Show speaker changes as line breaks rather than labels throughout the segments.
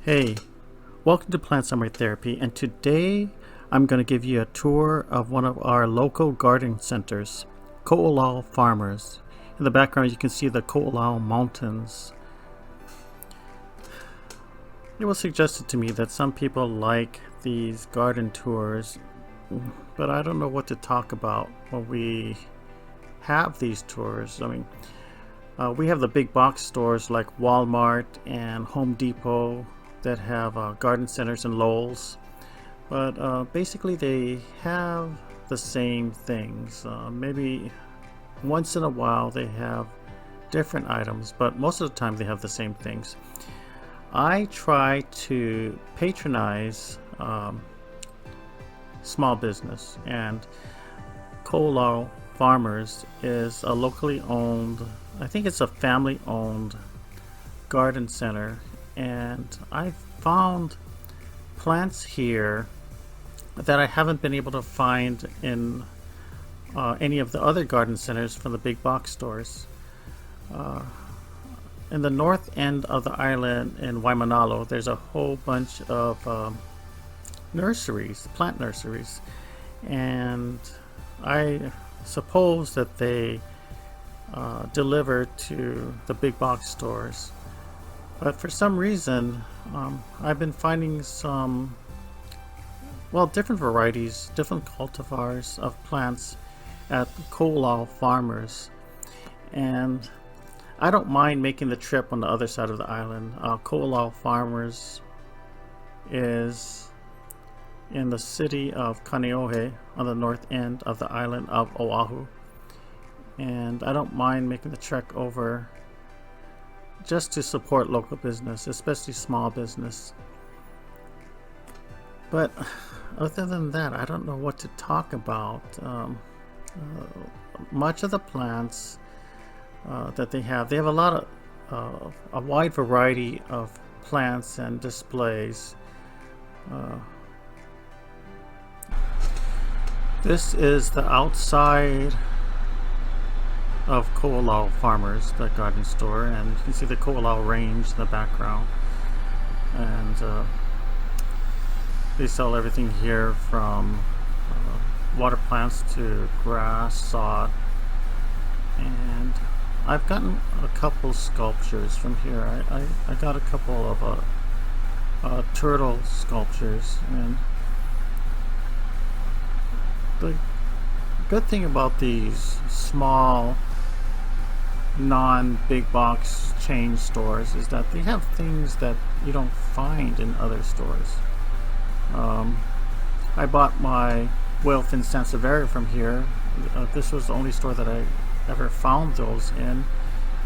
Hey, welcome to Plant Summary Therapy, and today I'm going to give you a tour of one of our local garden centers, Koolau Farmers. In the background you can see the Koolau Mountains. It was suggested to me that some people like these garden tours, but I don't know what to talk about when we have these tours. We have the big box stores like Wal Mart and Home Depot that have garden centers and Lowe's, but basically they have the same things. Maybe once in a while they have different items, but most of the time they have the same things. I try to patronize small business, and Koolau Farmers is a locally owned, I think it's a family owned garden center, and I found plants here that I haven't been able to find in any of the other garden centers from the big box stores. In the north end of the island in Waimanalo, there's a whole bunch of nurseries, plant nurseries, and I suppose that they deliver to the big box stores. But for some reason, I've been finding some, different varieties, different cultivars of plants at Koolau Farmers. And I don't mind making the trip on the other side of the island. Koolau Farmers is in the city of Kaneohe on the north end of the island of Oahu. And I don't mind making the trek over just to support local business, especially small business. But other than that, I don't know what to talk about. Much of the plants that they have a lot of a wide variety of plants and displays. This is the outside of Koolau Farmers, the garden store, and you can see the Koolau range in the background. And they sell everything here from water plants to grass, sod, and I've gotten a couple sculptures from here. I got a couple of turtle sculptures, and the good thing about these small non-big box chain stores is that they have things that you don't find in other stores. I bought my Whalefin Sansevieria from here. This was the only store that I ever found those in,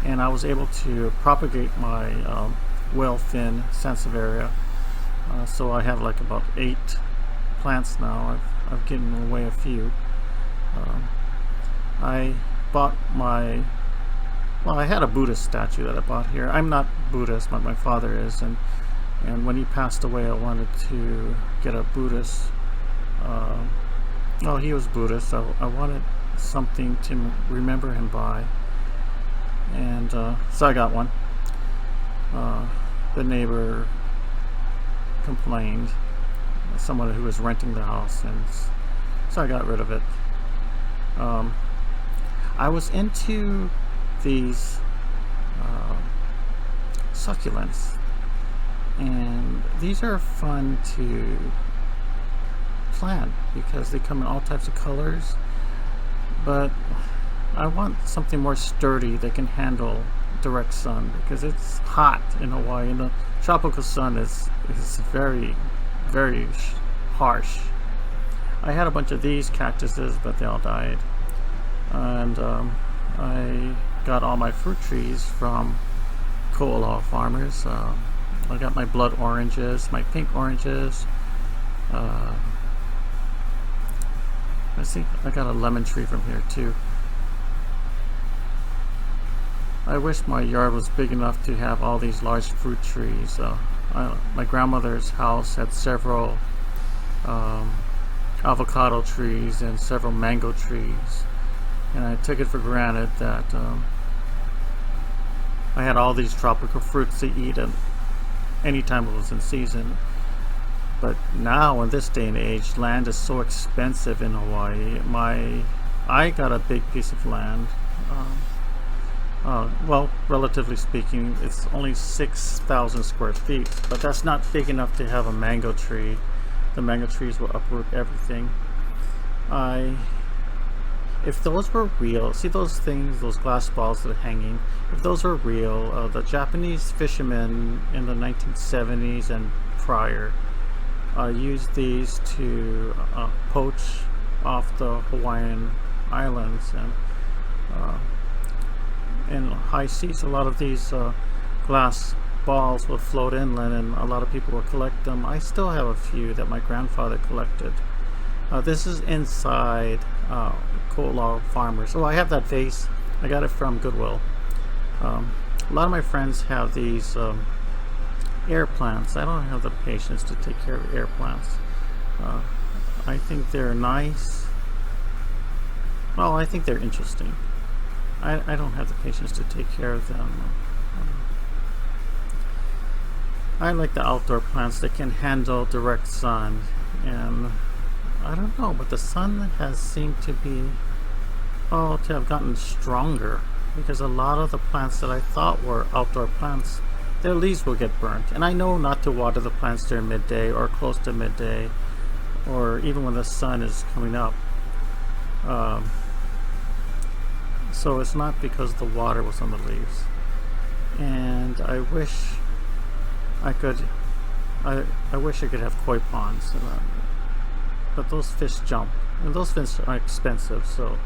and I was able to propagate my Whalefin Sansevieria. So I have like about 8 plants now. I've given away a few. I bought I had a Buddhist statue that I bought here. I'm not Buddhist, but my father is, and when he passed away I wanted to get a Buddhist, he was Buddhist, so I wanted something to remember him by, and so I got one. The neighbor complained, someone who was renting the house, and so I got rid of it. I was into these succulents, and these are fun to plant because they come in all types of colors, but I want something more sturdy that can handle direct sun, because it's hot in Hawaii and the tropical sun is very, very harsh. I had a bunch of these cactuses, but they all died. And I got all my fruit trees from Koolau Farmers. I got my blood oranges, my pink oranges. Let's see, I got a lemon tree from here too. I wish my yard was big enough to have all these large fruit trees. My grandmother's house had several avocado trees and several mango trees, and I took it for granted that I had all these tropical fruits to eat, and anytime it was in season. But now in this day and age, land is so expensive in Hawaii. I got a big piece of land. Well, relatively speaking, it's only 6,000 square feet, but that's not big enough to have a mango tree. The mango trees will uproot everything. If those were real, see those things, those glass balls that are hanging, if those were real, the Japanese fishermen in the 1970s and prior used these to poach off the Hawaiian islands, and in high seas a lot of these glass balls would float inland, and a lot of people would collect them. I still have a few that my grandfather collected. This is inside Koolau Farmers. Oh, I have that vase. I got it from Goodwill. A lot of my friends have these air plants. I don't have the patience to take care of air plants. I think they're nice. Well, I think they're interesting. I don't have the patience to take care of them. I like the outdoor plants that can handle direct sun, and I don't know, but the sun has seemed to have gotten stronger, because a lot of the plants that I thought were outdoor plants, their leaves will get burnt. And I know not to water the plants during midday or close to midday, or even when the sun is coming up. So it's not because the water was on the leaves. And I wish I could have koi ponds, but those fish jump, and those fish are expensive, so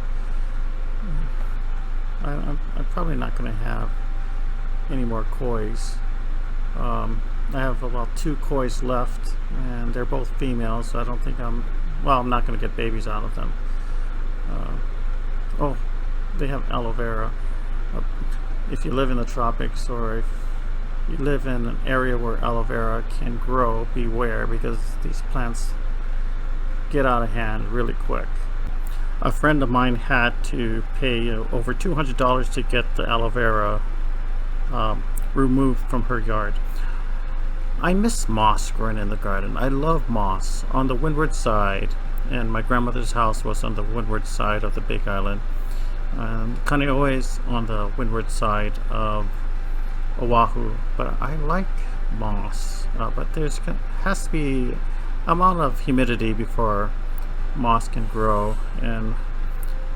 I'm probably not going to have any more kois. I have about 2 kois left, and they're both females, so I don't think I'm not going to get babies out of them. Oh, they have aloe vera. If you live in the tropics, or if you live in an area where aloe vera can grow, beware, because these plants get out of hand really quick. A friend of mine had to pay over $200 to get the aloe vera removed from her yard. I miss moss growing in the garden. I love moss on the windward side, and my grandmother's house was on the windward side of the Big Island. Kaneohe is on the windward side of Oahu, but I like moss, but there has to be amount of humidity before moss can grow, and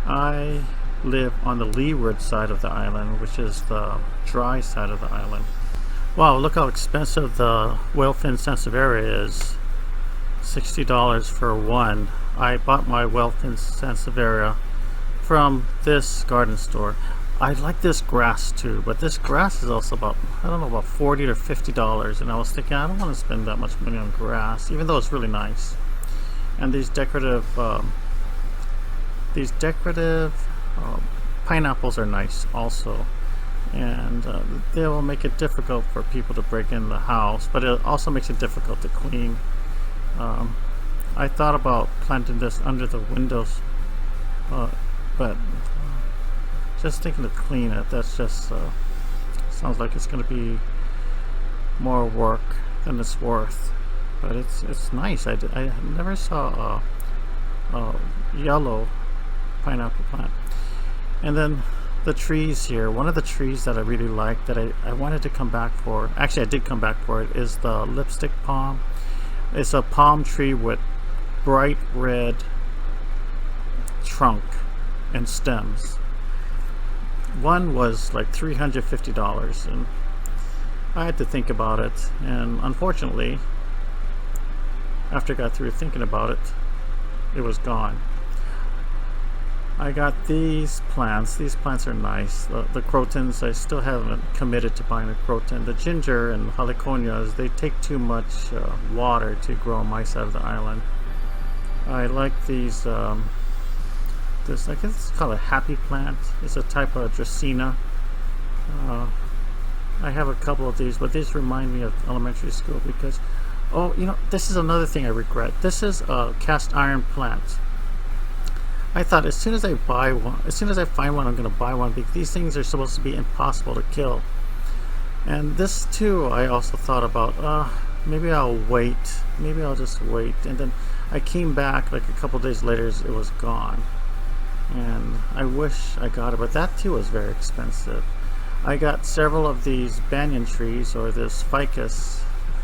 I live on the leeward side of the island, which is the dry side of the island. Wow, look how expensive the whalefin sansevieria is. $60 for one. I bought my whalefin sansevieria from this garden store. I like this grass too, but this grass is also about $40 to $50, and I was thinking I don't want to spend that much money on grass, even though it's really nice. And these decorative pineapples are nice also, and they will make it difficult for people to break in the house, but it also makes it difficult to clean. I thought about planting this under the windows, but just thinking to clean it, that's just sounds like it's going to be more work than it's worth. But it's nice. I never saw a yellow pineapple plant. And then the trees here, one of the trees that I really like, that I wanted to come back for, actually I did come back for it, is the lipstick palm. It's a palm tree with bright red trunk and stems. One was like $350, and I had to think about it, and unfortunately after I got through thinking about it, it was gone. I got these plants. These plants are nice. The crotons, I still haven't committed to buying a croton. The ginger and heliconias, they take too much water to grow on my side of the island. I like these, this, I guess it's called a happy plant. It's a type of Dracaena. I have a couple of these, but these remind me of elementary school because, oh, you know, this is another thing I regret. This is a cast iron plant. I thought as soon as I find one, I'm going to buy one, because these things are supposed to be impossible to kill. And this too, I also thought about, maybe I'll wait. Maybe I'll just wait. And then I came back like a couple days later, it was gone. And I wish I got it, but that too was very expensive. I got several of these banyan trees, or this Ficus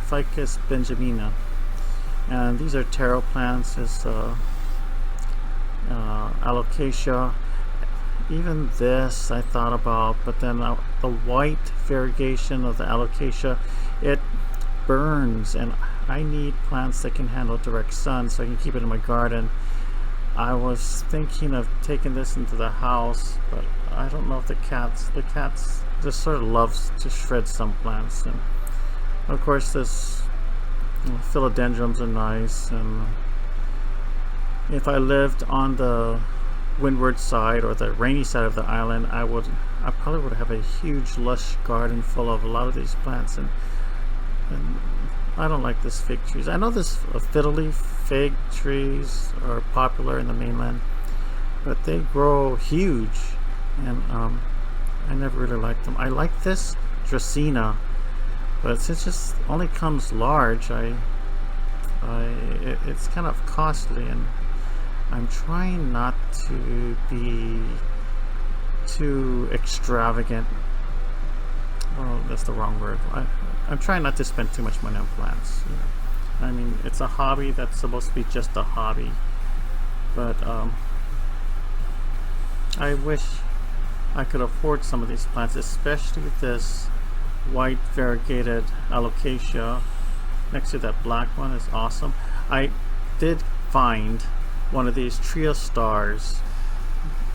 benjamina. And these are taro plants. It's alocasia. Even this I thought about, but then the white variegation of the alocasia, it burns, and I need plants that can handle direct sun so I can keep it in my garden. I was thinking of taking this into the house, but I don't know if the cats just sort of loves to shred some plants. And of course this philodendrons are nice, and if I lived on the windward side or the rainy side of the island, I probably would have a huge lush garden full of a lot of these plants. And I don't like this fig trees. I know this fiddle leaf fig trees are popular in the mainland, but they grow huge, and I never really liked them. I like this Dracaena, but since it just only comes large, it's kind of costly, and I'm trying not to be too extravagant. Oh, that's the wrong word. I'm trying not to spend too much money on plants. I mean, it's a hobby that's supposed to be just a hobby, but I wish I could afford some of these plants, especially this white variegated alocasia next to that black one is awesome. I did find one of these trio stars,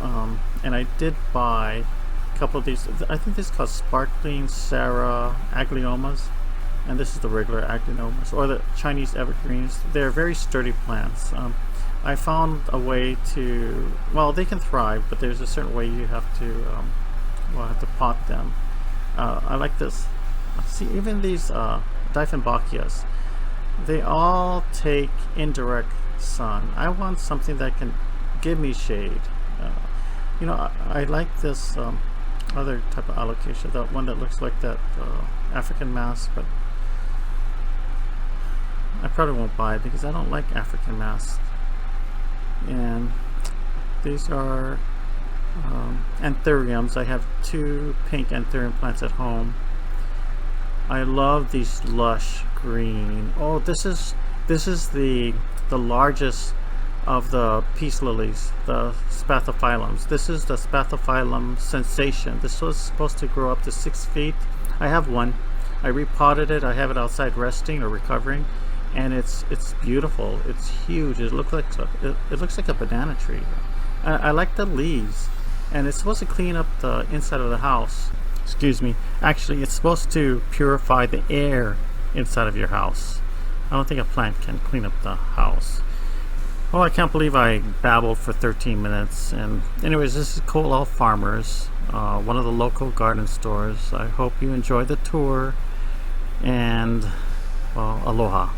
and I did buy a couple of these. I think this is called sparkling Sarah agliomas, and this is the regular agliomas, or the Chinese evergreens. They're very sturdy plants. I found a way to, well, they can thrive, but there's a certain way you have to pot them. I like this. See, even these Dieffenbachias, they all take indirect sun. I want something that can give me shade. I like this other type of alocasia, the one that looks like that African mask, but I probably won't buy it because I don't like African masks. And these are anthuriums. I have 2 pink anthurium plants at home. I love these lush green. Oh, this is the largest of the peace lilies, the Spathiphyllums. This is the Spathiphyllum sensation. This was supposed to grow up to 6 feet. I have one. I repotted it. I have it outside resting or recovering, and it's beautiful. It's huge. It looks like a banana tree. I like the leaves, and it's supposed to clean up the inside of the house. Excuse me. Actually, it's supposed to purify the air inside of your house. I don't think a plant can clean up the house. Well, I can't believe I babbled for 13 minutes. And anyways, this is Koolau Farmers, one of the local garden stores. I hope you enjoyed the tour, and well, aloha.